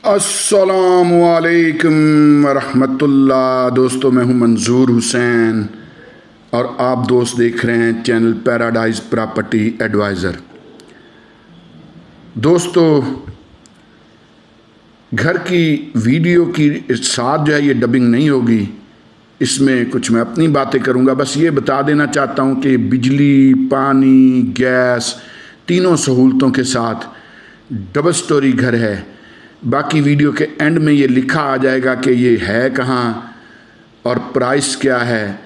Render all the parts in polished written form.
अस्सलामुअलैकुम वरहमतुल्लाह। दोस्तों, मैं हूं मंजूर हुसैन और आप दोस्त देख रहे हैं चैनल पैराडाइज प्रॉपर्टी एडवाइज़र। दोस्तों, घर की वीडियो की साथ जो है ये डबिंग नहीं होगी, इसमें कुछ मैं अपनी बातें करूंगा। बस ये बता देना चाहता हूं कि बिजली, पानी, गैस तीनों सहूलतों के साथ डबल स्टोरी घर है। बाकी वीडियो के एंड में ये लिखा आ जाएगा कि ये है कहाँ और प्राइस क्या है।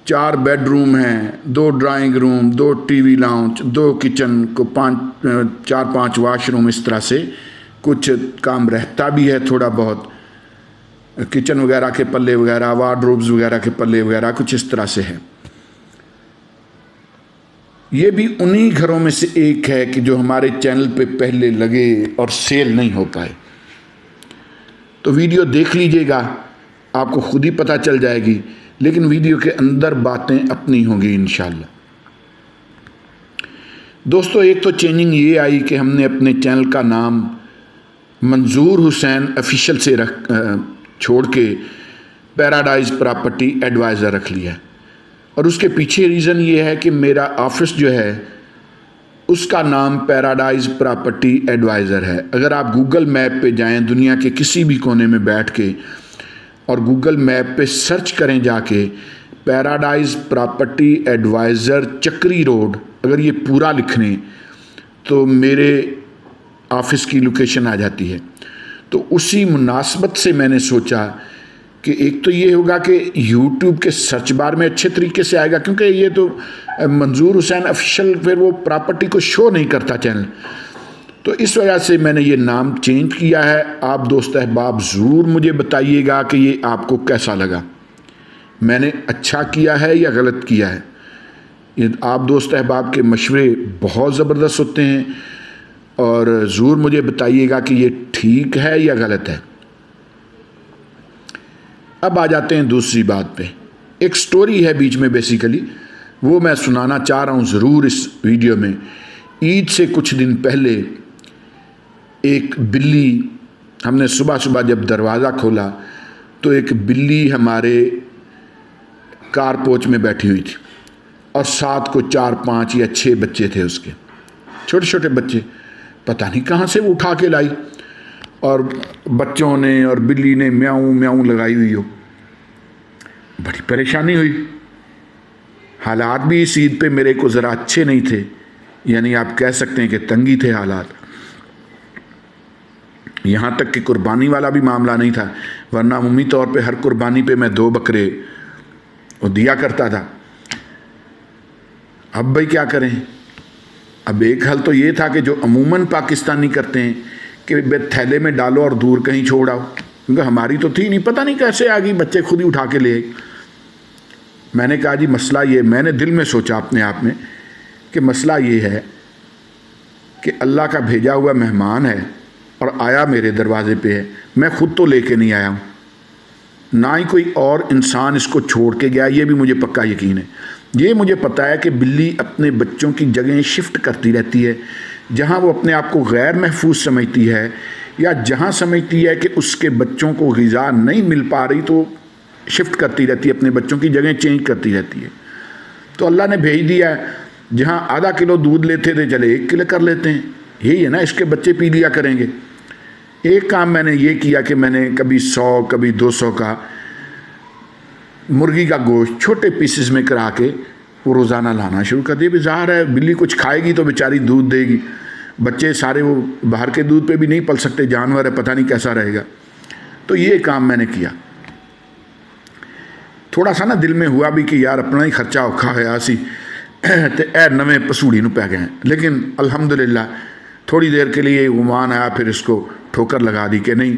4 बेडरूम हैं, 2 drawing room, 2 TV lounge, 2 kitchen को 4-5 वाशरूम। इस तरह से कुछ काम रहता भी है, थोड़ा बहुत किचन वगैरह के पल्ले वगैरह, वार्डरोब्स वगैरह के पल्ले वगैरह, कुछ इस तरह से है। ये भी उन्हीं घरों में से एक है कि जो हमारे चैनल पे पहले लगे और सेल नहीं हो पाए। तो वीडियो देख लीजिएगा, आपको खुद ही पता चल जाएगी, लेकिन वीडियो के अंदर बातें अपनी होंगी इंशाल्लाह। दोस्तों, एक तो चेंजिंग ये आई कि हमने अपने चैनल का नाम मंजूर हुसैन ऑफिशियल से छोड़ के पैराडाइज प्रॉपर्टी एडवाइज़र रख लिया। और उसके पीछे रीज़न ये है कि मेरा ऑफिस जो है उसका नाम पैराडाइज प्रॉपर्टी एडवाइज़र है। अगर आप गूगल मैप पे जाएं, दुनिया के किसी भी कोने में बैठ के, और गूगल मैप पे सर्च करें जाके पैराडाइज प्रॉपर्टी एडवाइज़र चक्री रोड, अगर ये पूरा लिख लें तो मेरे ऑफिस की लोकेशन आ जाती है। तो उसी मुनासबत से मैंने सोचा कि एक तो ये होगा कि YouTube के सर्च बार में अच्छे तरीके से आएगा, क्योंकि ये तो मंजूर हुसैन ऑफिशियल फिर वो प्रॉपर्टी को शो नहीं करता चैनल। तो इस वजह से मैंने ये नाम चेंज किया है। आप दोस्त अहबाब ज़रूर मुझे बताइएगा कि ये आपको कैसा लगा, मैंने अच्छा किया है या गलत किया है। ये आप दोस्त अहबाब के मशवरे बहुत ज़बरदस्त होते हैं और ज़रूर मुझे बताइएगा कि ये ठीक है या गलत है। अब आ जाते हैं दूसरी बात पे। एक स्टोरी है बीच में, बेसिकली वो मैं सुनाना चाह रहा हूँ ज़रूर इस वीडियो में। ईद से कुछ दिन पहले एक बिल्ली, हमने सुबह सुबह जब दरवाज़ा खोला तो एक बिल्ली हमारे कार पोच में बैठी हुई थी और साथ को 4-5 या 6 बच्चे थे उसके, छोटे छोटे बच्चे। पता नहीं कहाँ से वो उठा के लाई और बच्चों ने और बिल्ली ने म्याऊं म्याऊं लगाई हुई हो। बड़ी परेशानी हुई। हालात भी इस ईद पे मेरे को ज़रा अच्छे नहीं थे, यानी आप कह सकते हैं कि तंगी थे हालात। यहाँ तक कि कुर्बानी वाला भी मामला नहीं था, वरना उम्मी तौर पे हर कुर्बानी पे मैं 2 बकरे वो दिया करता था। अब भाई क्या करें। अब एक हल तो ये था कि जो अमूमन पाकिस्तानी करते हैं कि थैले में डालो और दूर कहीं छोड़ आओ, क्योंकि हमारी तो थी नहीं, पता नहीं कैसे आ गई, बच्चे खुद ही उठा के ले। मैंने कहा जी मसला ये, मैंने दिल में सोचा अपने आप में कि मसला ये है कि अल्लाह का भेजा हुआ मेहमान है और आया मेरे दरवाजे पे है, मैं खुद तो लेके नहीं आया हूँ, ना ही कोई और इंसान इसको छोड़ के गया, ये भी मुझे पक्का यकीन है। ये मुझे पता है कि बिल्ली अपने बच्चों की जगह शिफ्ट करती रहती है, जहाँ वो अपने आप को गैर महफूज समझती है या जहाँ समझती है कि उसके बच्चों को ग़िज़ा नहीं मिल पा रही, तो शिफ्ट करती रहती है, अपने बच्चों की जगह चेंज करती रहती है। तो अल्लाह ने भेज दिया है, जहाँ आधा किलो दूध लेते थे चले 1 किलो कर लेते हैं। यही है ना, इसके बच्चे पी लिया करेंगे। एक काम मैंने ये किया कि मैंने कभी 100 कभी 200 का मुर्गी का गोश्त छोटे पीसेस में करा के वो रोज़ाना लाना शुरू कर दिया। ज़ाहिर है बिल्ली कुछ खाएगी तो बेचारी दूध देगी, बच्चे सारे वो बाहर के दूध पे भी नहीं पल सकते, जानवर है, पता नहीं कैसा रहेगा। तो ये काम मैंने किया। थोड़ा सा ना दिल में हुआ भी कि यार अपना ही खर्चा औखा है सी तो ए नवें पसूड़ी नूं पै गए, लेकिन अल्हम्दुलिल्लाह थोड़ी देर के लिए गुमान आया, फिर इसको ठोकर लगा दी कि नहीं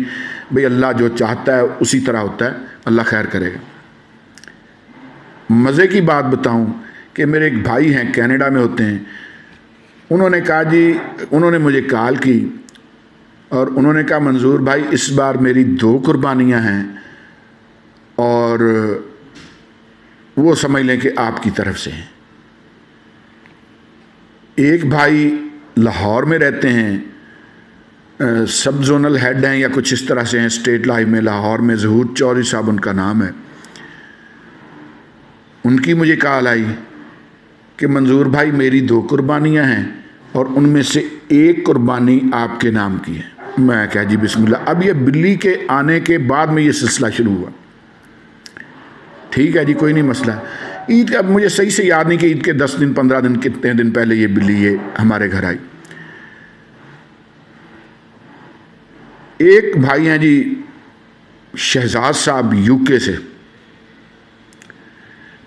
भाई, अल्लाह जो चाहता है उसी तरह होता है, अल्लाह खैर करेगा। मज़े की बात बताऊं कि मेरे एक भाई हैं, कनाडा में होते हैं। उन्होंने कहा जी, उन्होंने मुझे कॉल की और उन्होंने कहा मंजूर भाई इस बार मेरी 2 कुर्बानियाँ हैं और वो समझ लें कि आपकी तरफ से हैं। एक भाई लाहौर में रहते हैं सब जोनल हेड हैं या कुछ इस तरह से हैं स्टेट लाइफ में, लाहौर में। ज़हूर चौधरी साहब उनका नाम है। उनकी मुझे कॉल आई कि मंजूर भाई मेरी 2 कुर्बानियाँ हैं और उनमें से 1 कुर्बानी आपके नाम की है। मैं कहा जी बिस्मिल्लाह। अब ये बिल्ली के आने के बाद में ये सिलसिला शुरू हुआ। ठीक है जी, कोई नहीं मसला। ईद, अब मुझे सही से याद नहीं कि ईद के 10 दिन 15 दिन कितने दिन पहले ये बिल्ली ये हमारे घर आई। एक भाई हैं जी शहजाद साहब यूके से,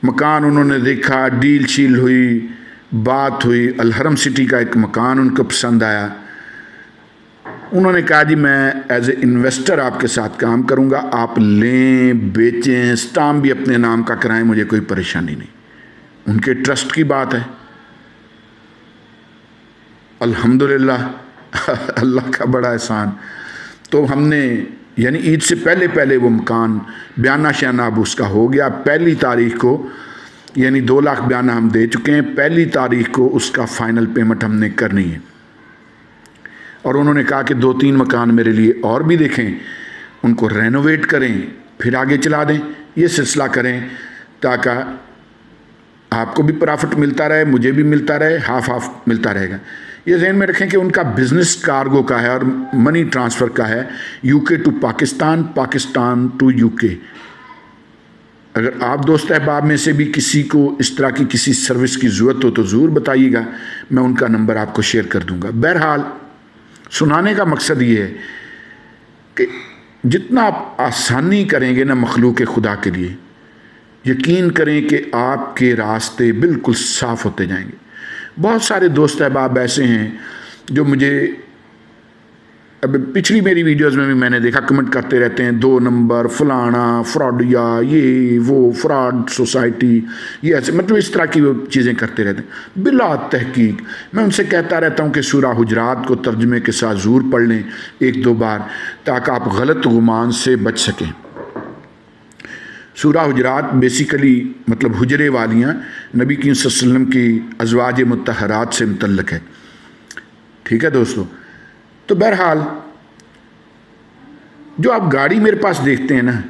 मकान उन्होंने देखा, डील शील हुई, बात हुई, अलहरम सिटी का एक मकान उनको पसंद आया। उन्होंने कहा जी मैं एज ए इन्वेस्टर आपके साथ काम करूंगा, आप लें बेचें, स्टाम्प भी अपने नाम का कराएं, मुझे कोई परेशानी नहीं। उनके ट्रस्ट की बात है। अल्हम्दुलिल्लाह अल्लाह का बड़ा एहसान। तो हमने यानी ईद से पहले पहले वो मकान बयाना शाना अब उसका हो गया। 1 तारीख को यानी 2 लाख बयाना हम दे चुके हैं। 1 तारीख को उसका फाइनल पेमेंट हमने करनी है। और उन्होंने कहा कि 2-3 मकान मेरे लिए और भी देखें, उनको रेनोवेट करें, फिर आगे चला दें। ये सिलसिला करें ताकि आपको भी प्रॉफिट मिलता रहे, मुझे भी मिलता रहे, हाफ हाफ मिलता रहेगा। ये ज़हन में रखें कि उनका बिज़नेस कार्गो का है और मनी ट्रांसफ़र का है, UK to Pakistan, Pakistan to UK. अगर आप दोस्त अहबाब में से भी किसी को इस तरह की किसी सर्विस की ज़रूरत हो तो ज़रूर बताइएगा, मैं उनका नंबर आपको शेयर कर दूंगा। बहरहाल सुनाने का मकसद ये है कि जितना आप आसानी करेंगे ना मखलूक खुदा के लिए, यकीन करें कि आपके रास्ते बिल्कुल साफ़ होते जाएंगे। बहुत सारे दोस्त अहबाब ऐसे हैं जो मुझे अब पिछली मेरी वीडियोस में भी मैंने देखा कमेंट करते रहते हैं, 2 नंबर फलाना फ्रॉडिया, ये वो फ्रॉड सोसाइटी, ये ऐसे मतलब इस तरह की वो चीज़ें करते रहते हैं बिला तहकीक। मैं उनसे कहता रहता हूँ कि सूरह हुजरात को तर्जमे के साथ ज़रूर पढ़ लें 1-2 बार ताकि आप गलत गुमान से बच सकें। सूरह हुजरात बेसिकली मतलब हुजरे वालियाँ नबी की सल्लल्लाहु अलैहि वसल्लम की अज़वाज मुत्तहरात से मुतल्लक़ है। ठीक है दोस्तों। तो बहरहाल जो आप गाड़ी मेरे पास देखते हैं ना,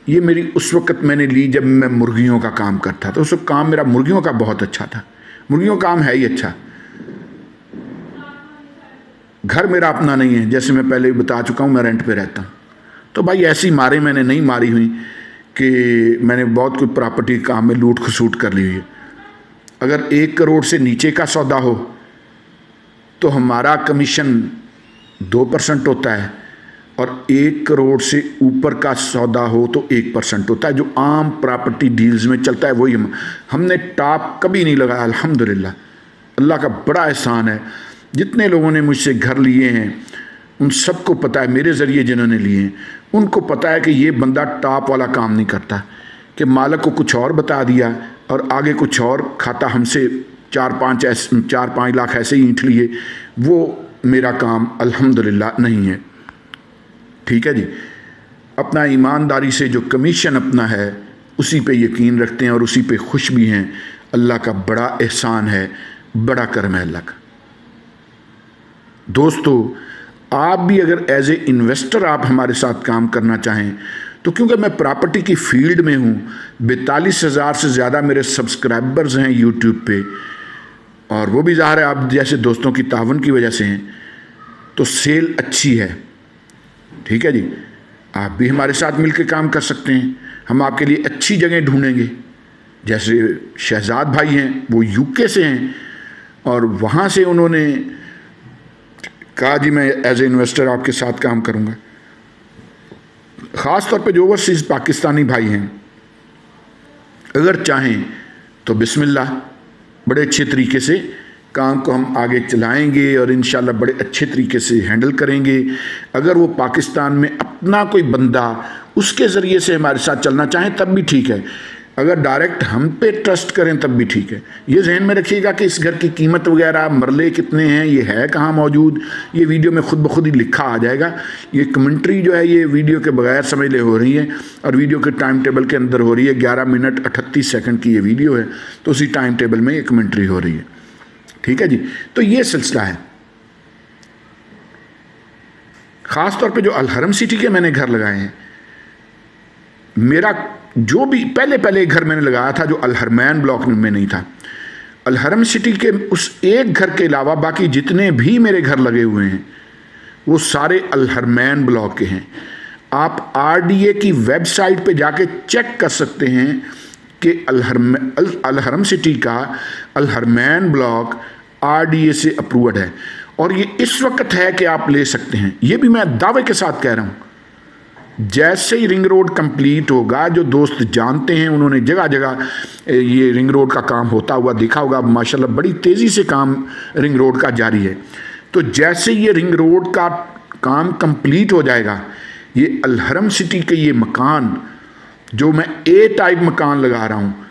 ये मेरी उस वक़्त मैंने ली जब मैं मुर्गियों का काम करता था। उस वक्त काम मेरा मुर्गियों का बहुत अच्छा था। मुर्गियों का काम है ही अच्छा। घर मेरा अपना नहीं है, जैसे मैं पहले भी बता चुका हूँ, मैं रेंट पे रहता हूँ। तो भाई ऐसी मारे मैंने नहीं मारी हुई कि मैंने बहुत कुछ प्रॉपर्टी काम में लूट खसूट कर ली हुई है। अगर 1 करोड़ से नीचे का सौदा हो तो हमारा कमीशन 2% होता है, और 1 करोड़ से ऊपर का सौदा हो तो 1% होता है। जो आम प्रॉपर्टी डील्स में चलता है वही हमने टॉप कभी नहीं लगाया। अल्हम्दुलिल्लाह, अल्लाह का बड़ा एहसान है। जितने लोगों ने मुझसे घर लिए हैं उन सबको पता है, मेरे ज़रिए जिन्होंने लिए हैं उनको पता है कि ये बंदा टॉप वाला काम नहीं करता, कि मालिक को कुछ और बता दिया और आगे कुछ और खाता, हमसे 4-5 लाख ऐसे ही ईंट लिए। वो मेरा काम अल्हम्दुलिल्लाह नहीं है। ठीक है जी। अपना ईमानदारी से जो कमीशन अपना है उसी पे यकीन रखते हैं और उसी पे खुश भी हैं। अल्लाह का बड़ा एहसान है, बड़ा करम है अल्लाह का। दोस्तों, आप भी अगर एज ए इन्वेस्टर आप हमारे साथ काम करना चाहें तो, क्योंकि मैं प्रॉपर्टी की फील्ड में हूँ, 42,000 से ज़्यादा मेरे सब्सक्राइबर्स हैं यूट्यूब पे, और वो भी ज़ाहिर है आप जैसे दोस्तों की तावन की वजह से हैं, तो सेल अच्छी है। ठीक है जी। आप भी हमारे साथ मिलकर काम कर सकते हैं। हम आपके लिए अच्छी जगह ढूंढेंगे। जैसे शहजाद भाई हैं, वो यूके से हैं और वहाँ से उन्होंने कहा जी मैं एज ए इन्वेस्टर आपके साथ काम करूँगा। ख़ास तौर पे जो ओवरसीज़ पाकिस्तानी भाई हैं, अगर चाहें तो बिस्मिल्लाह, बड़े अच्छे तरीके से काम को हम आगे चलाएंगे और इंशाल्लाह बड़े अच्छे तरीके से हैंडल करेंगे। अगर वो पाकिस्तान में अपना कोई बंदा उसके ज़रिए से हमारे साथ चलना चाहें तब भी ठीक है। अगर डायरेक्ट हम पे ट्रस्ट करें तब भी ठीक है। ये जहन में रखिएगा कि इस घर की कीमत वगैरह, मरले कितने हैं, ये है कहाँ मौजूद, ये वीडियो में खुद ब खुद ही लिखा आ जाएगा। ये कमेंट्री जो है ये वीडियो के बगैर समझ ले हो रही है और वीडियो के टाइम टेबल के अंदर हो रही है। 11 मिनट 38 सेकंड की ये वीडियो है, तो उसी टाइम टेबल में ये कमेंट्री हो रही है। ठीक है जी। तो ये सिलसिला है। ख़ास तौर पे जो अलहरम सिटी के मैंने घर लगाए हैं, मेरा जो भी पहले घर मैंने लगाया था जो अलहरमैन ब्लॉक में नहीं था, अलहरम सिटी के उस एक घर के अलावा बाकी जितने भी मेरे घर लगे हुए हैं वो सारे अलहरमैन ब्लॉक के हैं। आप आरडीए की वेबसाइट पे जाके चेक कर सकते हैं कि अलहरम सिटी का अलहरमैन ब्लॉक आरडीए से अप्रूव्ड है, और ये इस वक्त है कि आप ले सकते हैं। ये भी मैं दावे के साथ कह रहा हूँ। जैसे ही रिंग रोड कंप्लीट होगा, जो दोस्त जानते हैं उन्होंने जगह जगह ये रिंग रोड का काम होता हुआ देखा होगा, माशाल्लाह बड़ी तेज़ी से काम रिंग रोड का जारी है। तो जैसे ये रिंग रोड का काम कंप्लीट हो जाएगा, ये अलहरम सिटी के ये मकान जो मैं ए टाइप मकान लगा रहा हूँ,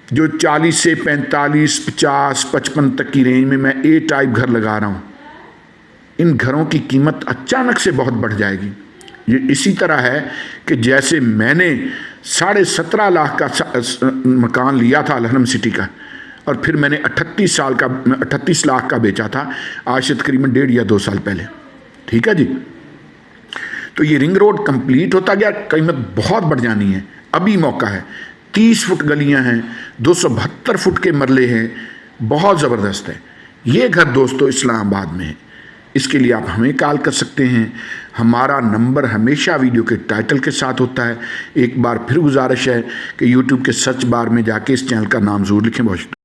जो 40 से 45, 50, 55 तक की रेंज में मैं ए टाइप घर लगा रहा हूँ, इन घरों की कीमत अचानक से बहुत बढ़ जाएगी। ये इसी तरह है कि जैसे मैंने 17.5 लाख का मकान लिया था अलहरम सिटी का, और फिर मैंने 38 लाख का बेचा था, आज से तकरीबन 1.5 या 2 साल पहले। ठीक है जी। तो ये रिंग रोड कंप्लीट होता गया, कीमत बहुत बढ़ जानी है, अभी मौका है। 30 फुट गलियां हैं, 272 फुट के मरले हैं, बहुत ज़बरदस्त है। ये घर दोस्तों इस्लामाबाद में है। इसके लिए आप हमें कॉल कर सकते हैं। हमारा नंबर हमेशा वीडियो के टाइटल के साथ होता है। एक बार फिर गुजारिश है कि यूट्यूब के सर्च बार में जाके इस चैनल का नाम ज़रूर लिखें। बहुत